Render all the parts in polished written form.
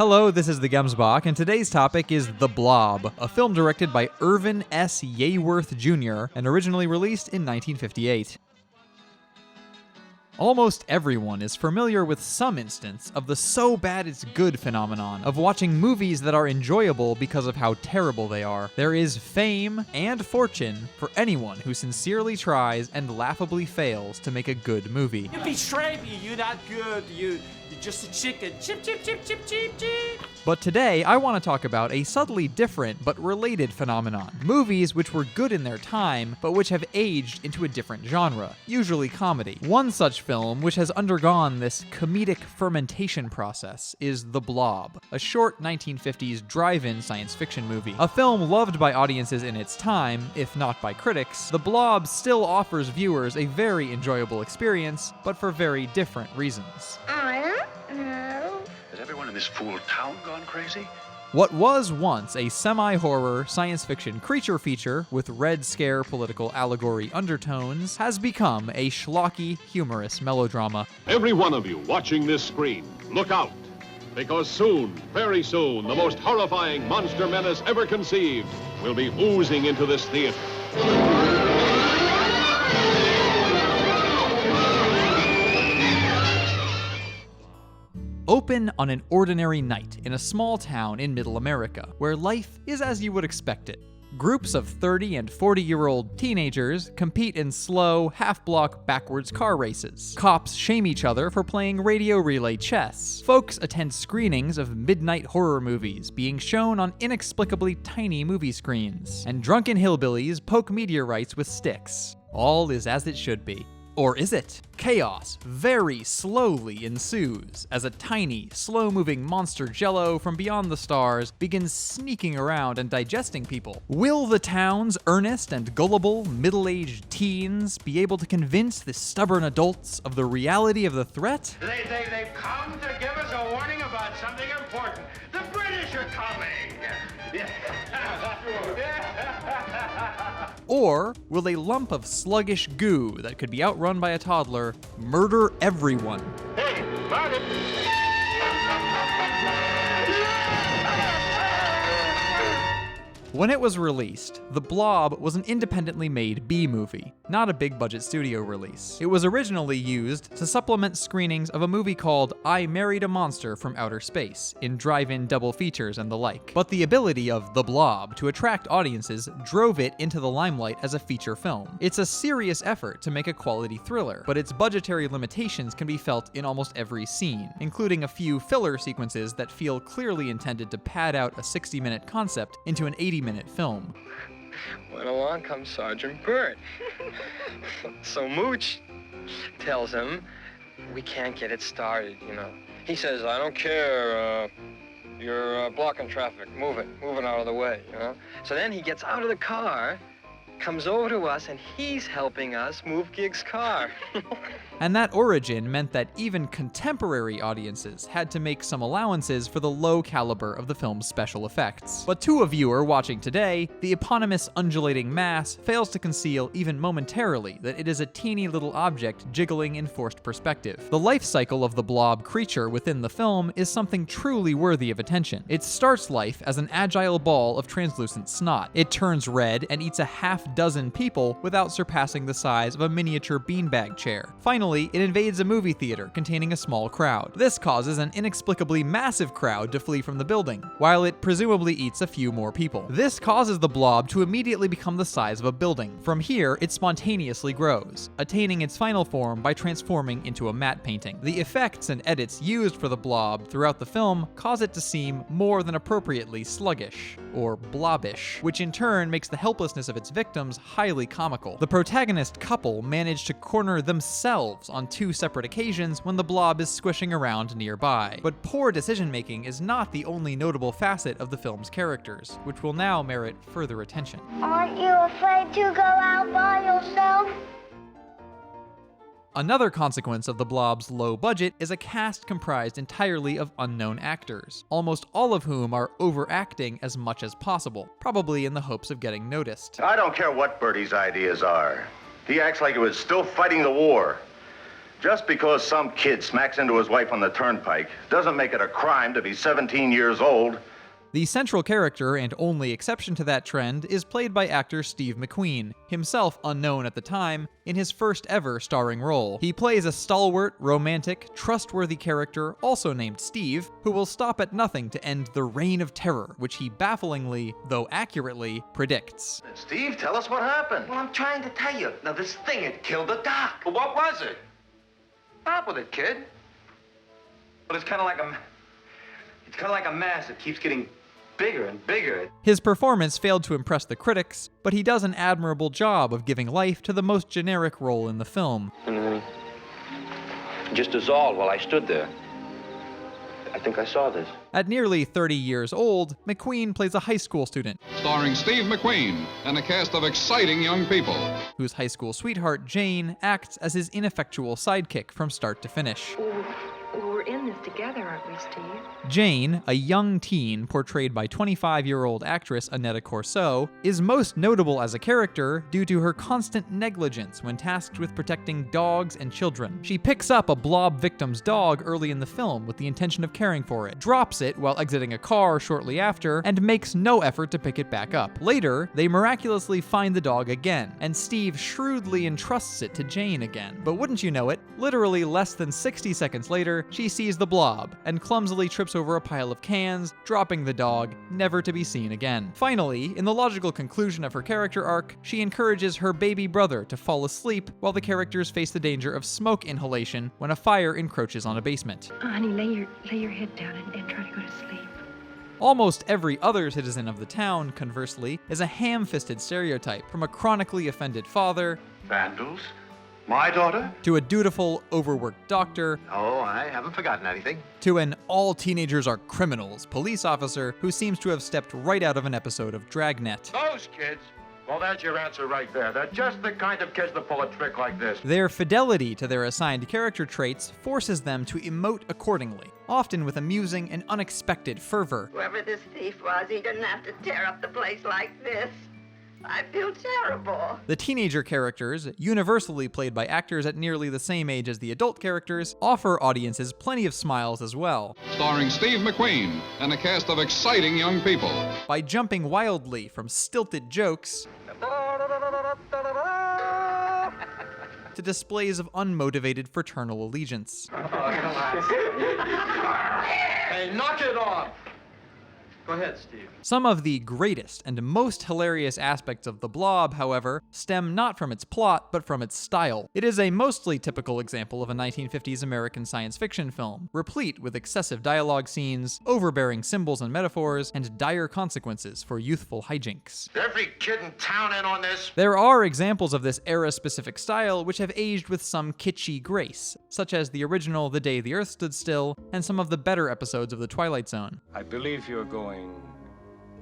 Hello, this is the Gemsbach, and today's topic is The Blob, a film directed by Irvin S. Yeaworth Jr. and originally released in 1958. Almost everyone is familiar with some instance of the so bad it's good phenomenon of watching movies that are enjoyable because of how terrible they are. There is fame and fortune for anyone who sincerely tries and laughably fails to make a good movie. You betray me, you're not good, you're just a chicken. Chip, chip, chip, chip, chip, chip. But today, I want to talk about a subtly different but related phenomenon. Movies which were good in their time, but which have aged into a different genre, usually comedy. One such film which has undergone this comedic fermentation process is The Blob, a short 1950s drive-in science fiction movie. A film loved by audiences in its time, if not by critics, The Blob still offers viewers a very enjoyable experience, but for very different reasons. Has everyone in this fool town gone crazy? What was once a semi-horror science fiction creature feature with Red Scare political allegory undertones has become a schlocky, humorous melodrama. Every one of you watching this screen, look out. Because soon, very soon, the most horrifying monster menace ever conceived will be oozing into this theater. Open on an ordinary night in a small town in Middle America, where life is as you would expect it. Groups of 30 and 40-year-old teenagers compete in slow, half-block backwards car races. Cops shame each other for playing radio relay chess. Folks attend screenings of midnight horror movies being shown on inexplicably tiny movie screens. And drunken hillbillies poke meteorites with sticks. All is as it should be. Or is it? Chaos very slowly ensues as a tiny, slow-moving monster jello from beyond the stars begins sneaking around and digesting people. Will the town's earnest and gullible middle-aged teens be able to convince the stubborn adults of the reality of the threat? They've come to give us a warning about something important. The British are coming! Or will a lump of sluggish goo that could be outrun by a toddler murder everyone? Hey, found it! When it was released, The Blob was an independently made B-movie, not a big-budget studio release. It was originally used to supplement screenings of a movie called I Married a Monster from Outer Space, in drive-in double features and the like. But the ability of The Blob to attract audiences drove it into the limelight as a feature film. It's a serious effort to make a quality thriller, but its budgetary limitations can be felt in almost every scene, including a few filler sequences that feel clearly intended to pad out a 60-minute concept into an 80-minute film. When along comes Sergeant Burt. So Mooch tells him, we can't get it started, you know. He says, I don't care, you're blocking traffic, move it out of the way, you know. So then he gets out of the car, comes over to us, and he's helping us move Gig's car. And that origin meant that even contemporary audiences had to make some allowances for the low caliber of the film's special effects. But to a viewer watching today, the eponymous undulating mass fails to conceal even momentarily that it is a teeny little object jiggling in forced perspective. The life cycle of the blob creature within the film is something truly worthy of attention. It starts life as an agile ball of translucent snot. It turns red and eats a half-dozen people without surpassing the size of a miniature beanbag chair. Finally, it invades a movie theater containing a small crowd. This causes an inexplicably massive crowd to flee from the building, while it presumably eats a few more people. This causes the blob to immediately become the size of a building. From here, it spontaneously grows, attaining its final form by transforming into a matte painting. The effects and edits used for the blob throughout the film cause it to seem more than appropriately sluggish, or blobbish, which in turn makes the helplessness of its victims highly comical. The protagonist couple manage to corner themselves on two separate occasions when the blob is squishing around nearby. But poor decision-making is not the only notable facet of the film's characters, which will now merit further attention. Aren't you afraid to go out by yourself? Another consequence of the Blob's low budget is a cast comprised entirely of unknown actors, almost all of whom are overacting as much as possible, probably in the hopes of getting noticed. I don't care what Bertie's ideas are. He acts like he was still fighting the war. Just because some kid smacks into his wife on the turnpike doesn't make it a crime to be 17 years old. The central character, and only exception to that trend, is played by actor Steve McQueen, himself unknown at the time, in his first ever starring role. He plays a stalwart, romantic, trustworthy character, also named Steve, who will stop at nothing to end the reign of terror, which he bafflingly, though accurately, predicts. Steve, tell us what happened. Well, I'm trying to tell you. Now, this thing had killed the doc. Well, what was it? Stop with it, kid. But it's kind of like a mass that keeps getting bigger and bigger. His performance failed to impress the critics, but he does an admirable job of giving life to the most generic role in the film. And then he just dissolved while I stood there. I think I saw this. At nearly 30 years old, McQueen plays a high school student, Starring Steve McQueen and a cast of exciting young people. whose high school sweetheart, Jane, acts as his ineffectual sidekick from start to finish. We're in this together, aren't we, Steve? Jane, a young teen portrayed by 25-year-old actress Annetta Corso, is most notable as a character due to her constant negligence when tasked with protecting dogs and children. She picks up a Blob victim's dog early in the film with the intention of caring for it, drops it while exiting a car shortly after, and makes no effort to pick it back up. Later, they miraculously find the dog again, and Steve shrewdly entrusts it to Jane again. But wouldn't you know it, literally less than 60 seconds later, she sees the Blob, and clumsily trips over a pile of cans, dropping the dog, never to be seen again. Finally, in the logical conclusion of her character arc, she encourages her baby brother to fall asleep while the characters face the danger of smoke inhalation when a fire encroaches on a basement. Honey, lay your head down and try to go to sleep. Almost every other citizen of the town, conversely, is a ham-fisted stereotype, from a chronically offended father, Vandals? My daughter? to a dutiful, overworked doctor, Oh, I haven't forgotten anything. to an all teenagers are criminals police officer who seems to have stepped right out of an episode of Dragnet. Those kids? Well, that's your answer right there. They're just the kind of kids that pull a trick like this. Their fidelity to their assigned character traits forces them to emote accordingly, often with amusing and unexpected fervor. Whoever this thief was, he didn't have to tear up the place like this. I feel terrible. The teenager characters, universally played by actors at nearly the same age as the adult characters, offer audiences plenty of smiles as well. Starring Steve McQueen and a cast of exciting young people. By jumping wildly from stilted jokes to displays of unmotivated fraternal allegiance. Hey, knock it off. Go ahead, Steve. Some of the greatest and most hilarious aspects of The Blob, however, stem not from its plot, but from its style. It is a mostly typical example of a 1950s American science fiction film, replete with excessive dialogue scenes, overbearing symbols and metaphors, and dire consequences for youthful hijinks. Every kid in town in on this? There are examples of this era-specific style which have aged with some kitschy grace, such as the original The Day the Earth Stood Still, and some of the better episodes of The Twilight Zone. I believe you're going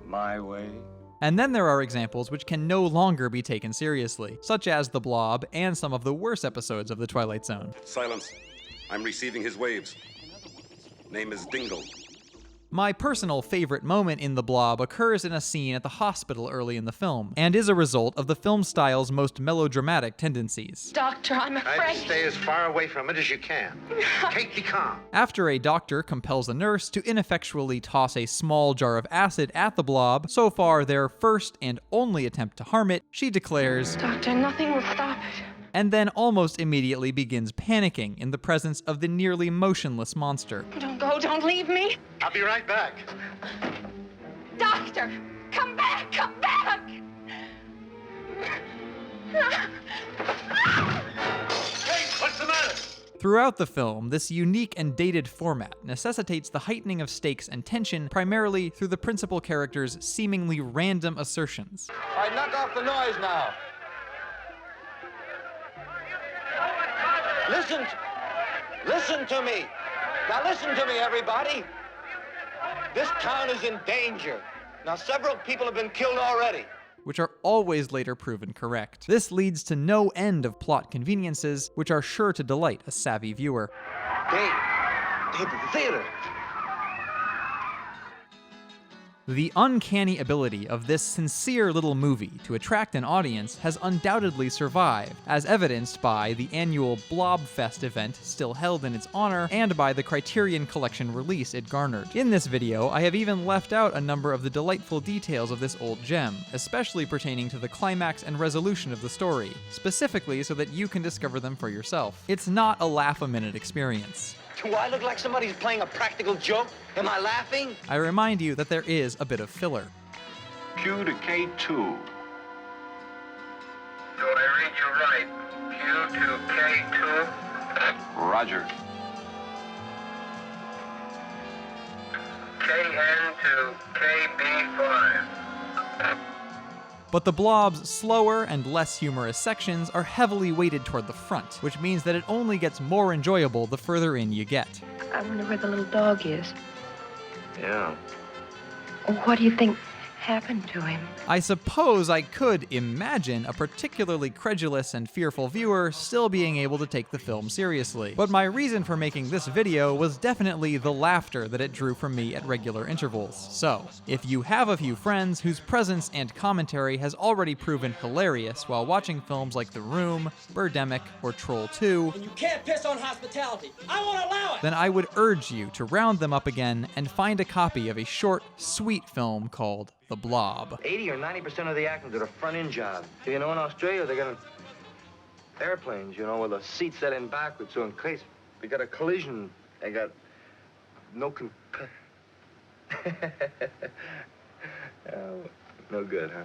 my way. And then there are examples which can no longer be taken seriously, such as The Blob and some of the worst episodes of The Twilight Zone. Silence. I'm receiving his waves. Name is Dingle. My personal favorite moment in The Blob occurs in a scene at the hospital early in the film, and is a result of the film style's most melodramatic tendencies. Doctor, I'm Try to afraid. stay as far away from it as you can. Kate, be calm. After a doctor compels a nurse to ineffectually toss a small jar of acid at the Blob, so far their first and only attempt to harm it, she declares, Doctor, nothing will stop it. and then almost immediately begins panicking in the presence of the nearly motionless monster. Don't go, don't leave me. I'll be right back. Doctor, come back, come back. Hey, what's the matter? Throughout the film, this unique and dated format necessitates the heightening of stakes and tension primarily through the principal character's seemingly random assertions. All right, knock off the noise now. Listen to me. Now listen to me, everybody. This town is in danger. Now, several people have been killed already. Which are always later proven correct. This leads to no end of plot conveniences, which are sure to delight a savvy viewer. Dave, the theater. The uncanny ability of this sincere little movie to attract an audience has undoubtedly survived, as evidenced by the annual Blobfest event still held in its honor and by the Criterion Collection release it garnered. In this video, I have even left out a number of the delightful details of this old gem, especially pertaining to the climax and resolution of the story, specifically so that you can discover them for yourself. It's not a laugh-a-minute experience. Do I look like somebody's playing a practical joke? Am I laughing? I remind you that there is a bit of filler. Q to K2. Do I read you right? Q to K2? Roger. KN to KB5. But the Blob's slower and less humorous sections are heavily weighted toward the front, which means that it only gets more enjoyable the further in you get. I wonder where the little dog is. Yeah. What do you think happened to him? I suppose I could imagine a particularly credulous and fearful viewer still being able to take the film seriously. But my reason for making this video was definitely the laughter that it drew from me at regular intervals. So, if you have a few friends whose presence and commentary has already proven hilarious while watching films like The Room, Birdemic, or Troll 2, And you can't piss on hospitality. I won't allow it! then I would urge you to round them up again and find a copy of a short, sweet film called The Blob. 80 or 90% of the actors did a front-end job. You know, in Australia, they got airplanes, you know, with the seat set in backwards, so in case we got a collision, they got no oh, no good, huh?